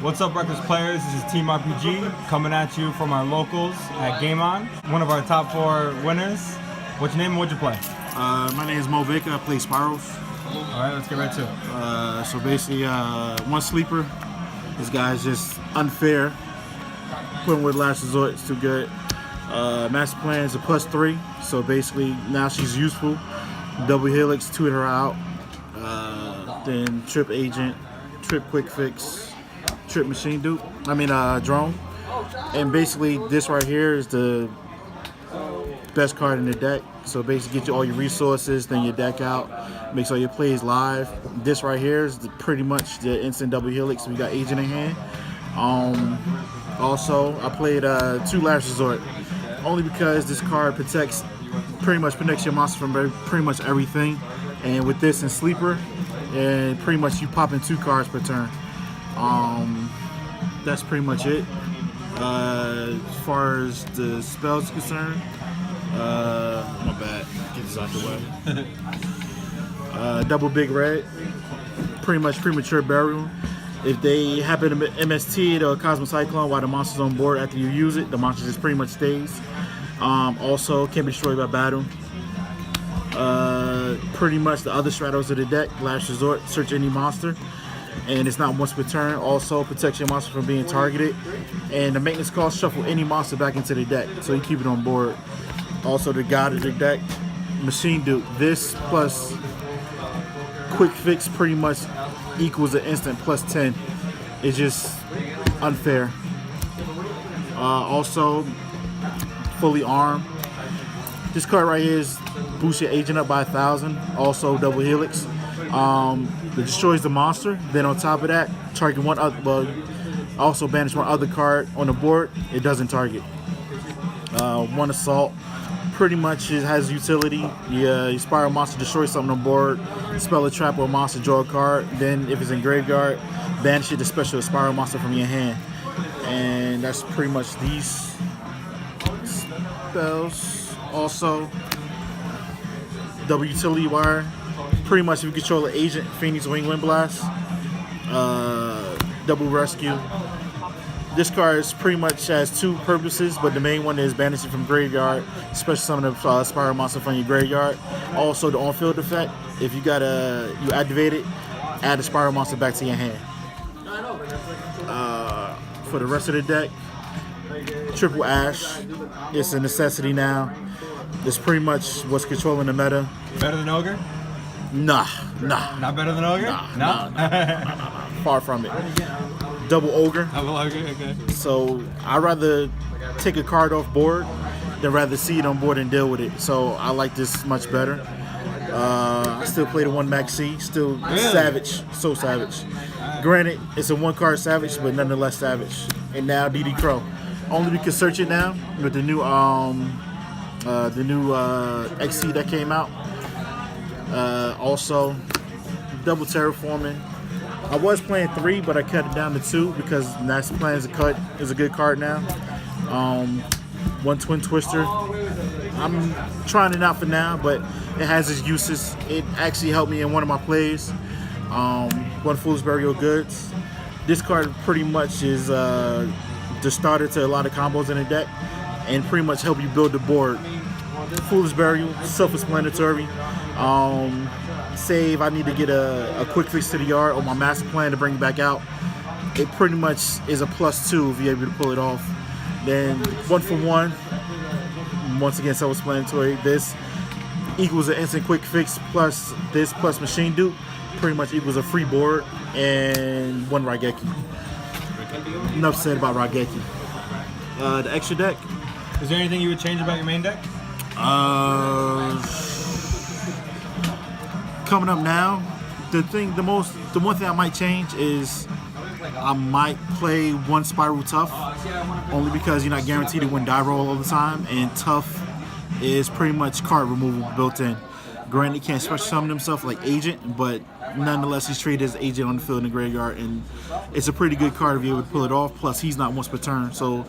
What's up, Reckless Players? This is Team RPG coming at you from our locals at Game On. One of our top 4 winners. What's your name and what'd you play? My name is Mo Baker. I play Spyral. Alright, let's get right to it. So basically, one sleeper. This guy's just unfair. Putting with Last Resort, it's too good. Master Plan is a +3, so basically now she's useful. Double Helix, tweet her out. Then Trip Agent, Trip Quick Fix, Trip Machine Dupe. Drone. And basically, this right here is the best card in the deck. So basically, get you all your resources, then your deck out, makes all your plays live. This right here is pretty much the instant double helix. We got Agent in hand. Also, I played 2 Last Resort, only because this card protects your monster from pretty much everything. And with this and Sleeper, and pretty much you pop in 2 cards per turn. That's pretty much it. As far as the spells concerned, my bad. Get this out the way. Double Big Red, pretty much premature burial. If they happen to MST it or Cosmic Cyclone while the monster's on board after you use it, the monster just pretty much stays. Also, can't be destroyed by battle. Pretty much the other stratos of the deck, Last Resort, search any monster, and it's not once per turn. Also, protects your monster from being targeted, and the maintenance cost, shuffle any monster back into the deck, so you keep it on board. Also, the god of the deck, Machine Dupe. This plus Quick Fix pretty much equals an instant +10. It's just unfair. Also, fully armed. This card right here is boost your agent up by 1,000. Also, double helix. It destroys the monster. Then on top of that, target one other. Well, also banish one other card on the board. It doesn't target. 1 assault. Pretty much it has utility. Your Spyral monster destroys something on board. Spell a trap or a monster, draw a card. Then if it's in graveyard, banish it to special Spyral monster from your hand. And that's pretty much these spells. Also, double utility wire. Pretty much if you control an agent, Phoenix Wing Wind Blast. Double rescue. This card is pretty much has 2 purposes, but the main one is banishing from graveyard, special summon a Spyral monster from your graveyard. Also, the on-field effect. If you you activate it, add a Spyral monster back to your hand. For the rest of the deck, Triple Ash. It's a necessity now. It's pretty much what's controlling the meta. Better than Ogre? Nah. Not better than Ogre? Nah. Far from it. Double Ogre. Double Ogre, okay. So I'd rather take a card off board than rather see it on board and deal with it. So I like this much better. I still play the 1 Maxi. Still really? Savage. So savage. Granted, it's a 1-card savage, but nonetheless savage. And now DD Crow. Only we can search it now with the new XC that came out. Also, double terraforming. I was playing 3, but I cut it down to 2 because Master Plan is a good card now. 1 Twin Twister. I'm trying it out for now, but it has its uses. It actually helped me in one of my plays. 1 Fool's Burial Goods. This card pretty much is the starter to a lot of combos in the deck, and pretty much help you build the board. Fool's Burial, self-explanatory. Save, I need to get a quick fix to the yard or my master plan to bring it back out. It pretty much is a +2 if you're able to pull it off. Then 1 for 1, once again self-explanatory. This equals an instant quick fix plus this plus Machine Dupe. Pretty much equals a free board and 1 Raigeki. Enough said about Raigeki. The extra deck. Is there anything you would change about your main deck? Coming up now, the one thing I might change is I might play 1 Spyral Tough, only because you're not guaranteed to win die roll all the time, and Tough is pretty much card removal built in. Granted, he can't special summon himself like Agent, but nonetheless he's treated as Agent on the field in the graveyard, and it's a pretty good card if you're able to pull it off. Plus, he's not once per turn, so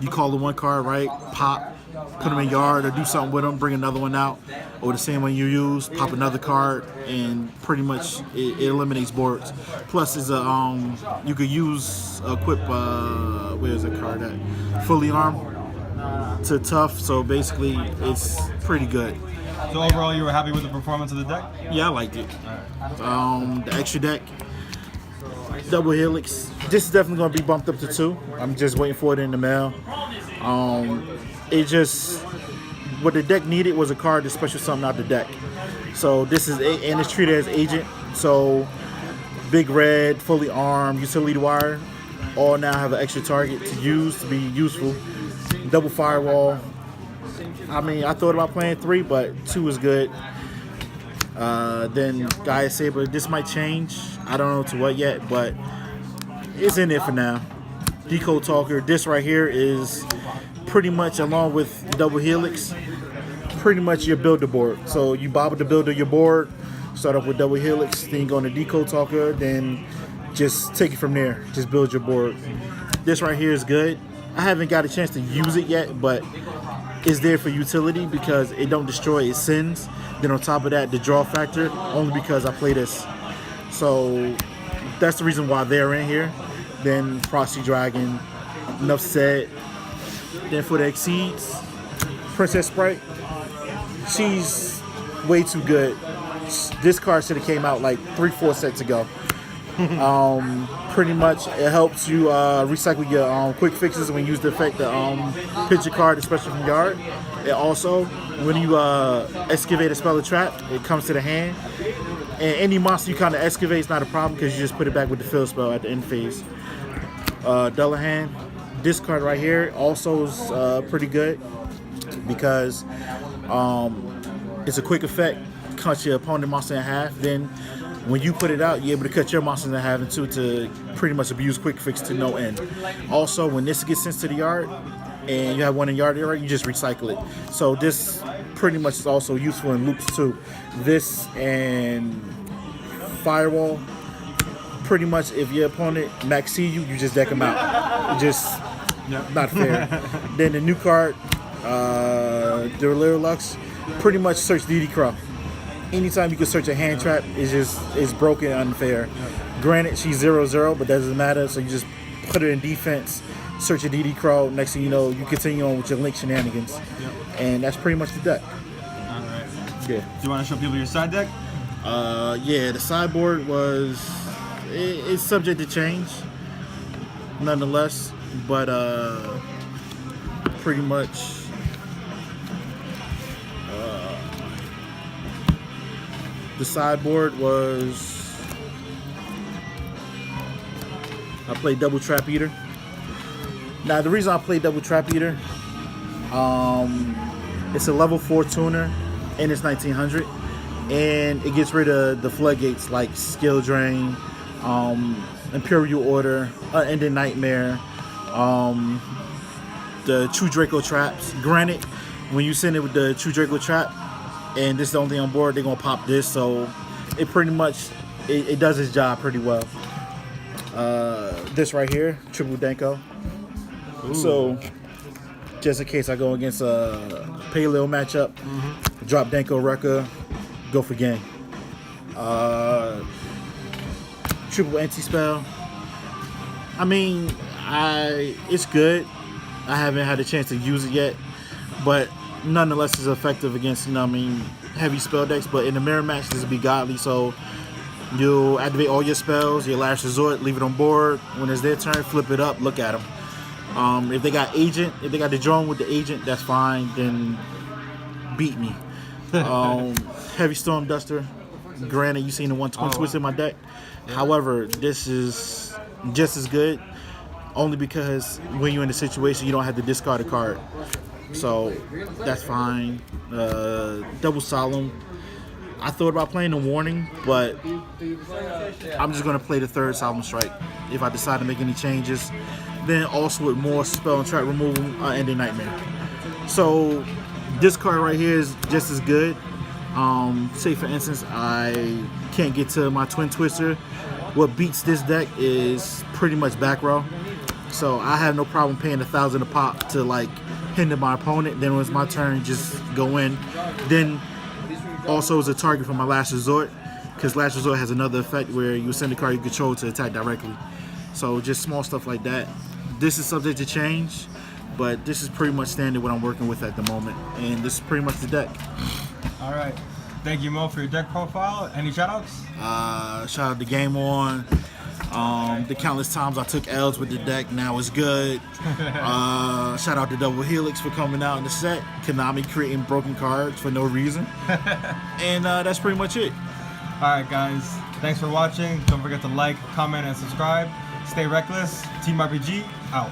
you call the 1 card, right? Pop, put them in yard or do something with them, bring another one out, or the same one you use, pop another card, and pretty much it eliminates boards. Plus, it's a you could use equip where's the card at? Fully armed to tough. So basically, it's pretty good. So overall, you were happy with the performance of the deck? Yeah, I liked it. The extra deck, double helix. This is definitely going to be bumped up to 2. I'm just waiting for it in the mail. It just, what the deck needed was a card to special something out the deck. So this is, and it's treated as agent. So big red, fully armed, utility wire, all now have an extra target to use, to be useful. Double firewall. I mean, I thought about playing 3, but 2 is good. Then Gaia Saber, this might change. I don't know to what yet, but it's in there for now. Decode Talker, this right here is pretty much, along with Double Helix, pretty much your builder board. So you bobble the builder your board, start off with Double Helix, then you go into Decode Talker, then just take it from there. Just build your board. This right here is good. I haven't got a chance to use it yet, but it's there for utility because it don't destroy, it sends. Then on top of that, the draw factor, only because I play this. So that's the reason why they're in here. Then Frosty Dragon, enough said. Then for the Exceeds, Princess Sprite, she's way too good. This card should have came out like 3-4 sets ago. Pretty much it helps you recycle your quick fixes when you use the effect to pitch your card, especially from yard. It also, when you excavate a spell or trap, it comes to the hand. And any monster you kind of excavate is not a problem because you just put it back with the fill spell at the end phase. Dullahan, this card right here also is pretty good because it's a quick effect, cuts your opponent monster in half. Then when you put it out, you're able to cut your monsters in half and two to pretty much abuse quick fix to no end. Also, when this gets sent to the yard and you have one in yard area, you just recycle it. So this pretty much is also useful in loops too. This and Firewall, pretty much if your opponent max you, you just deck them out. Just not fair. Then the new card, the Little Lux, pretty much search DD Crow. Anytime you can search a hand trap, it's broken and unfair. Granted, she's 0/0, but that doesn't matter. So you just put her in defense, search a DD Crow. Next thing you know, you continue on with your Link shenanigans. And that's pretty much the deck. Alright. Yeah. Do you want to show people your side deck? Yeah, the sideboard it's subject to change, nonetheless. But pretty much. The sideboard was, I played Double Trap Eater. Now the reason I played Double Trap Eater, it's a level 4 tuner and it's 1900, and it gets rid of the floodgates like Skill Drain, Imperial Order, Ending Nightmare, the True Draco traps. Granted, when you send it with the True Draco trap, and this is the only thing on board, they're gonna pop this, so it pretty much it does its job pretty well. This right here, triple Danko. Ooh. So just in case I go against a paleo matchup, drop Danko Rekka, go for game. Triple anti-spell. I mean, it's good. I haven't had a chance to use it yet, but nonetheless is effective against, heavy spell decks. But in the mirror match, this will be godly. So you'll activate all your spells, your last resort, leave it on board. When it's their turn, flip it up, look at them. If they got agent, if they got the drone with the agent, that's fine. Then beat me. Heavy Storm Duster. Granted, you've seen the one twin twist in my deck. However, this is just as good, only because when you're in the situation, you don't have to discard a card. So that's fine. Double Solemn. I thought about playing the Warning, but I'm just going to play the third Solemn Strike if I decide to make any changes. Then also with more spell and trap removal, Ending Nightmare. So this card right here is just as good. Say for instance, I can't get to my Twin Twister. What beats this deck is pretty much back row. So I have no problem paying $1,000 a pop to hinder my opponent. Then when it's my turn, just go in. Then also as a target for my last resort, because last resort has another effect where you send the card you control to attack directly. So just small stuff like that. This is subject to change, but this is pretty much standard what I'm working with at the moment, and this is pretty much the deck. All right. Thank you, Mo, for your deck profile. Any shout-outs? Shout out to Game On. The countless times I took L's with the deck, now it's good. Shout out to Double Helix for coming out in the set. Konami creating broken cards for no reason. And that's pretty much it. All right, guys. Thanks for watching. Don't forget to like, comment, and subscribe. Stay reckless. Team RPG, out.